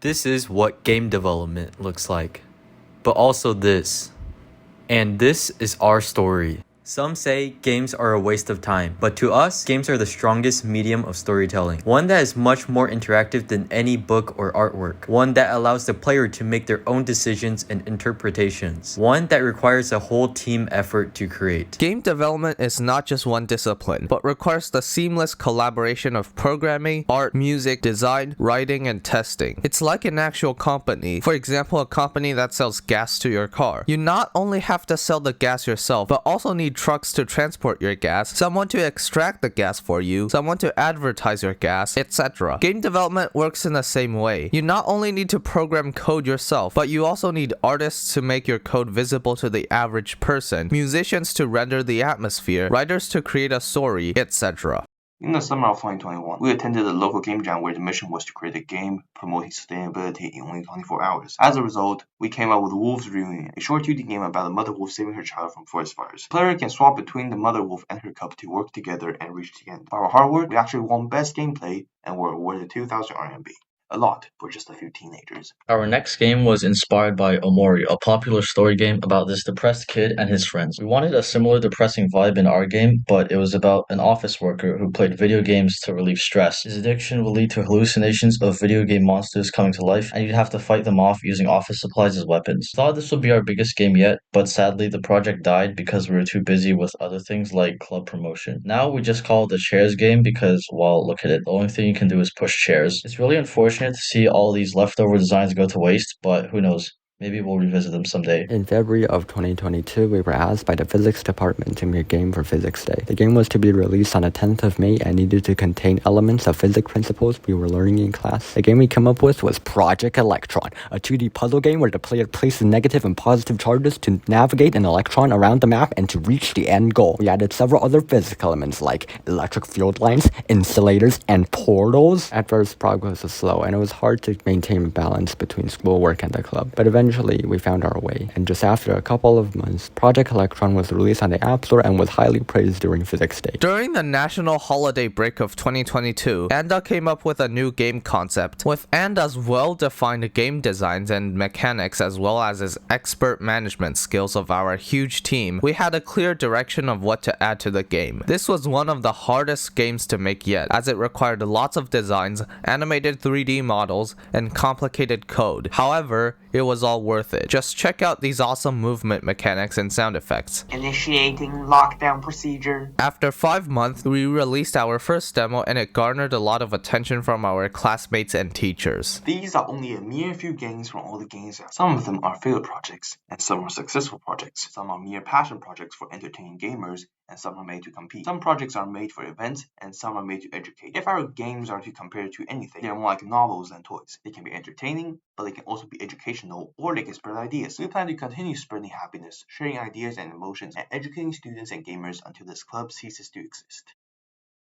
This is what game development looks like. But also this. And this is our story. Some say games are a waste of time, but to us, games are the strongest medium of storytelling. One that is much more interactive than any book or artwork. One that allows the player to make their own decisions and interpretations. One that requires a whole team effort to create. Game development is not just one discipline, but requires the seamless collaboration of programming, art, music, design, writing, and testing. It's like an actual company. For example, a company that sells gas to your car. You not only have to sell the gas yourself, but also need trucks to transport your gas, someone to extract the gas for you, someone to advertise your gas, etc. Game development works in the same way. You not only need to program code yourself, but you also need artists to make your code visible to the average person, musicians to render the atmosphere, writers to create a story, etc. In the summer of 2021, we attended a local game jam where the mission was to create a game promoting sustainability in only 24 hours. As a result, we came up with Wolves Reunion, a short 2D game about a mother wolf saving her child from forest fires. The player can swap between the mother wolf and her cub to work together and reach the end. For our hard work, we actually won Best Gameplay and were awarded 2,000 RMB. A lot for just a few teenagers. Our next game was inspired by Omori, a popular story game about this depressed kid and his friends. We wanted a similar depressing vibe in our game, but it was about an office worker who played video games to relieve stress. His addiction would lead to hallucinations of video game monsters coming to life, and you'd have to fight them off using office supplies as weapons. Thought this would be our biggest game yet, but sadly the project died because we were too busy with other things like club promotion. Now we just call it the chairs game because, well, look at it, the only thing you can do is push chairs. It's really unfortunate to see all these leftover designs go to waste, but who knows? Maybe we'll revisit them someday. In February of 2022, we were asked by the physics department to make a game for Physics Day. The game was to be released on the 10th of May and needed to contain elements of physics principles we were learning in class. The game we came up with was Project Electron, a 2D puzzle game where the player places negative and positive charges to navigate an electron around the map and to reach the end goal. We added several other physics elements like electric field lines, insulators, and portals. At first, progress was slow and it was hard to maintain balance between schoolwork and the club, but eventually we found our way, and just after a couple of months, Project Electron was released on the App Store and was highly praised during Physics Day. During the national holiday break of 2022, Anda came up with a new game concept. With Anda's well-defined game designs and mechanics as well as his expert management skills of our huge team, we had a clear direction of what to add to the game. This was one of the hardest games to make yet, as it required lots of designs, animated 3D models, and complicated code. However, it was all worth it. Just check out these awesome movement mechanics and sound effects. Initiating lockdown procedure. After 5 months, we released our first demo and it garnered a lot of attention from our classmates and teachers. These are only a mere few games from all the games. Some of them are failed projects, and some are successful projects. Some are mere passion projects for entertaining gamers, and some are made to compete. Some projects are made for events, and some are made to educate. If our games are to compare to anything, they are more like novels than toys. They can be entertaining, but they can also be educational, or they can spread ideas. We plan to continue spreading happiness, sharing ideas and emotions, and educating students and gamers until this club ceases to exist.